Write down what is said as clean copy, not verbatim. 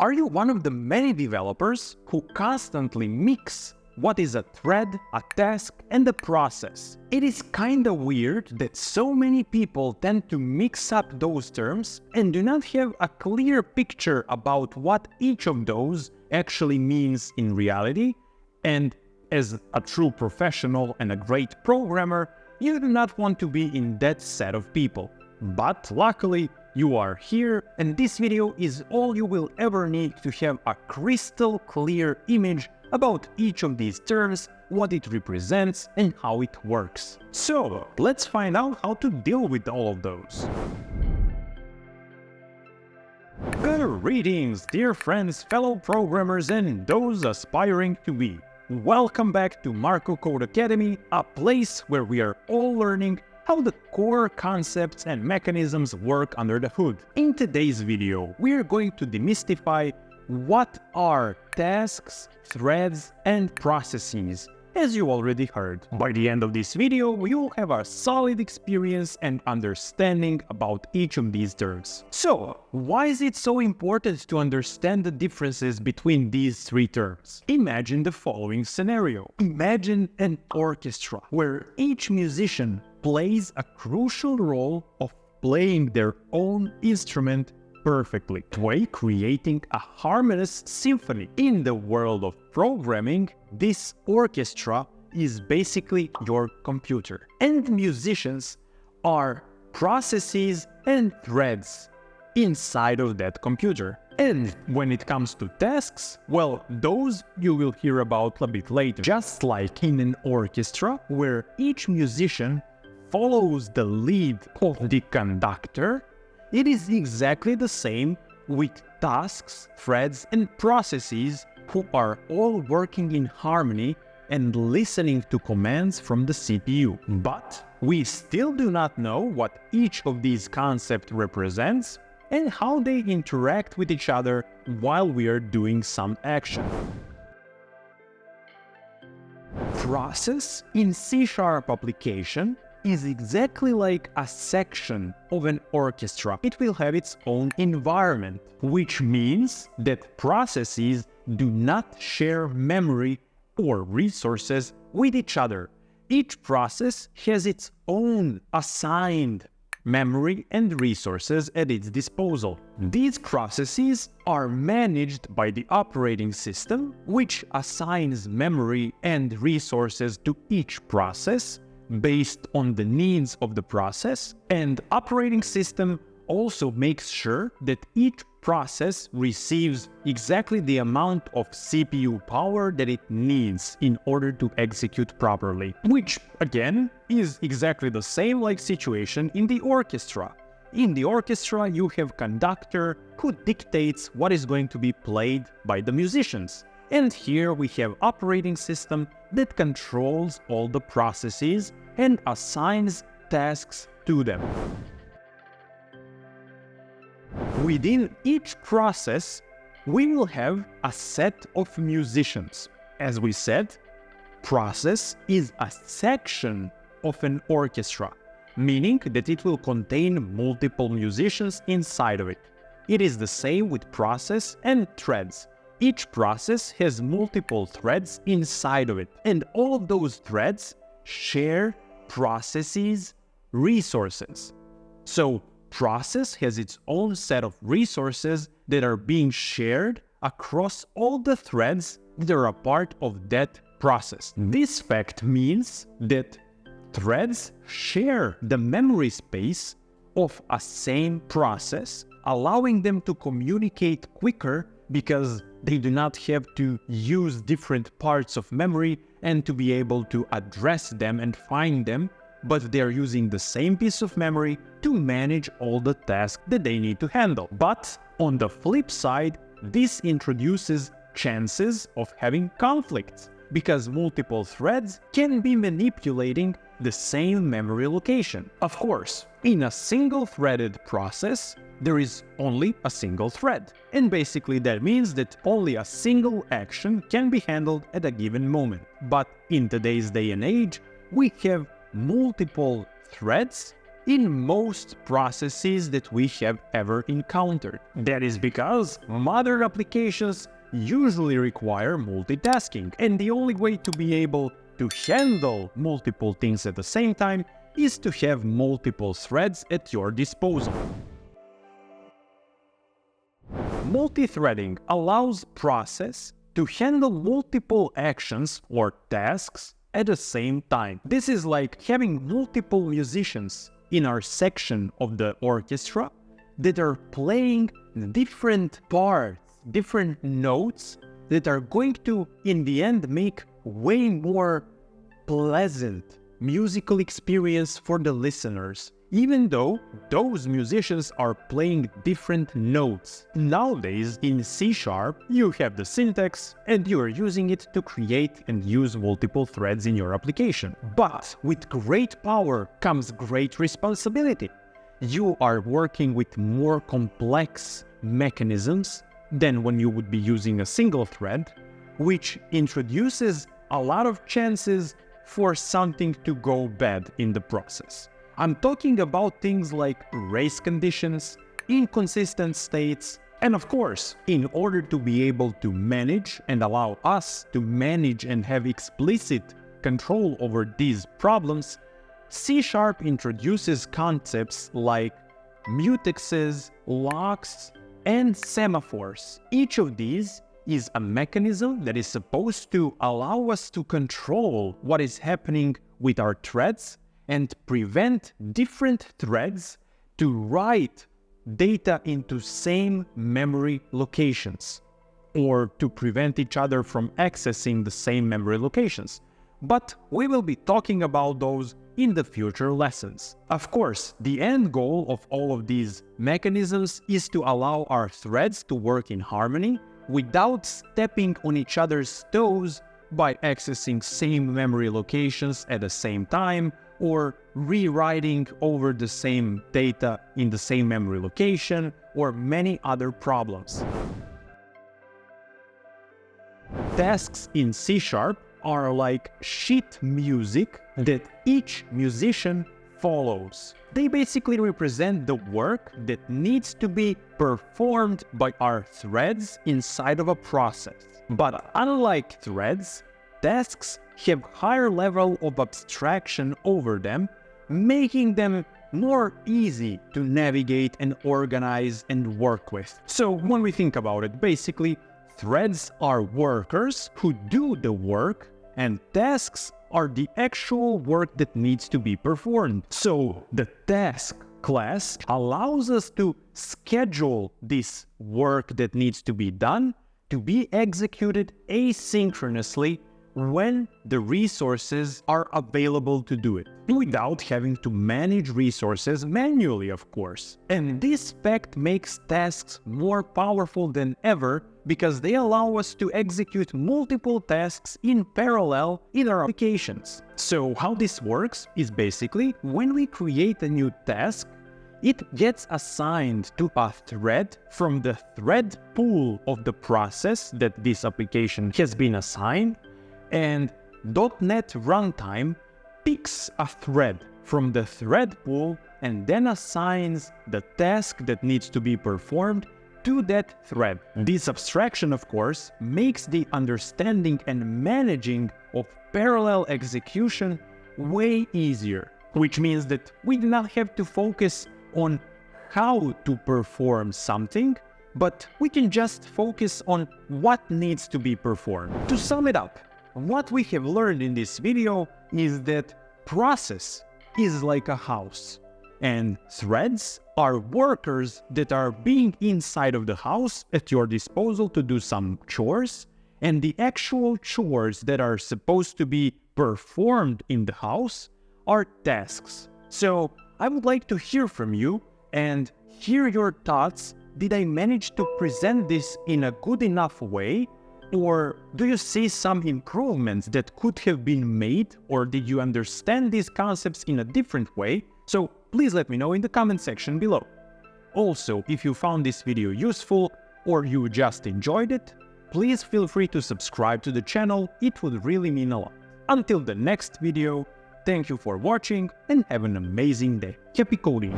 Are you one of the many developers who constantly mix what is a thread, a task, and a process? It is kinda weird that so many people tend to mix up those terms and do not have a clear picture about what each of those actually means in reality, and as a true professional and a great programmer, you do not want to be in that set of people. But luckily, you are here, and this video is all you will ever need to have a crystal clear image about each of these terms, what it represents, and how it works. So, let's find out how to deal with all of those. Greetings, dear friends, fellow programmers, and those aspiring to be. Welcome back to Marco Code Academy, a place where we are all learning how the core concepts and mechanisms work under the hood. In today's video, we are going to demystify what are tasks, threads, and processes, as you already heard. By the end of this video, you'll have a solid experience and understanding about each of these terms. So, why is it so important to understand the differences between these three terms? Imagine the following scenario. Imagine an orchestra where each musician plays a crucial role of playing their own instrument perfectly, creating a harmonious symphony. In the world of programming, this orchestra is basically your computer, and musicians are processes and threads inside of that computer. And when it comes to tasks, well, those you will hear about a bit later. Just like in an orchestra where each musician follows the lead of the conductor, it is exactly the same with tasks, threads, and processes who are all working in harmony and listening to commands from the CPU. But we still do not know what each of these concepts represents and how they interact with each other while we are doing some action. Process in C# application is exactly like a section of an orchestra. It will have its own environment, which means that processes do not share memory or resources with each other. Each process has its own assigned memory and resources at its disposal. These processes are managed by the operating system, which assigns memory and resources to each process based on the needs of the process, and operating system also makes sure that each process receives exactly the amount of CPU power that it needs in order to execute properly, which again is exactly the same like situation in the orchestra. In the orchestra, you have conductor who dictates what is going to be played by the musicians. And here we have operating system that controls all the processes and assigns tasks to them. Within each process, we will have a set of musicians. As we said, process is a section of an orchestra, meaning that it will contain multiple musicians inside of it. It is the same with process and threads. Each process has multiple threads inside of it, and all of those threads share processes, resources. So, process has its own set of resources that are being shared across all the threads that are a part of that process. This fact means that threads share the memory space of a same process, allowing them to communicate quicker because they do not have to use different parts of memory and to be able to address them and find them, but they are using the same piece of memory to manage all the tasks that they need to handle. But on the flip side, this introduces chances of having conflicts, because multiple threads can be manipulating the same memory location. Of course, in a single-threaded process, there is only a single thread. And basically that means that only a single action can be handled at a given moment. But in today's day and age, we have multiple threads in most processes that we have ever encountered. That is because modern applications usually require multitasking, and the only way to be able to handle multiple things at the same time is to have multiple threads at your disposal. Multithreading allows process to handle multiple actions or tasks at the same time. This is like having multiple musicians in our section of the orchestra that are playing different parts, different notes that are going to, in the end, make way more pleasant musical experience for the listeners, even though those musicians are playing different notes. Nowadays, in C#, you have the syntax and you are using it to create and use multiple threads in your application. But with great power comes great responsibility. You are working with more complex mechanisms than when you would be using a single thread, which introduces a lot of chances for something to go bad in the process. I'm talking about things like race conditions, inconsistent states, and of course, in order to be able to manage and allow us to manage and have explicit control over these problems, C# introduces concepts like mutexes, locks, and semaphores. Each of these is a mechanism that is supposed to allow us to control what is happening with our threads and prevent different threads to write data into same memory locations, or to prevent each other from accessing the same memory locations. But we will be talking about those in the future lessons. Of course, the end goal of all of these mechanisms is to allow our threads to work in harmony without stepping on each other's toes by accessing same memory locations at the same time, or rewriting over the same data in the same memory location, or many other problems. Tasks in C# are like sheet music that each musician follows. They basically represent the work that needs to be performed by our threads inside of a process. But unlike threads, tasks have higher level of abstraction over them, making them more easy to navigate and organize and work with. So when we think about it, basically, threads are workers who do the work, and tasks are the actual work that needs to be performed. So the task class allows us to schedule this work that needs to be done to be executed asynchronously when the resources are available to do it, without having to manage resources manually, of course. And this fact makes tasks more powerful than ever because they allow us to execute multiple tasks in parallel in our applications. So how this works is basically when we create a new task, it gets assigned to a thread from the thread pool of the process that this application has been assigned, and .NET Runtime picks a thread from the thread pool and then assigns the task that needs to be performed to that thread. This abstraction, of course, makes the understanding and managing of parallel execution way easier, which means that we do not have to focus on how to perform something, but we can just focus on what needs to be performed. To sum it up, what we have learned in this video is that process is like a house, and threads are workers that are being inside of the house at your disposal to do some chores, and the actual chores that are supposed to be performed in the house are tasks. So I would like to hear from you and hear your thoughts. Did I manage to present this in a good enough way? Or do you see some improvements that could have been made? Or did you understand these concepts in a different way? So please let me know in the comment section below. Also, if you found this video useful or you just enjoyed it, please feel free to subscribe to the channel. It would really mean a lot. Until the next video, Thank you for watching and have an amazing day. Happy coding!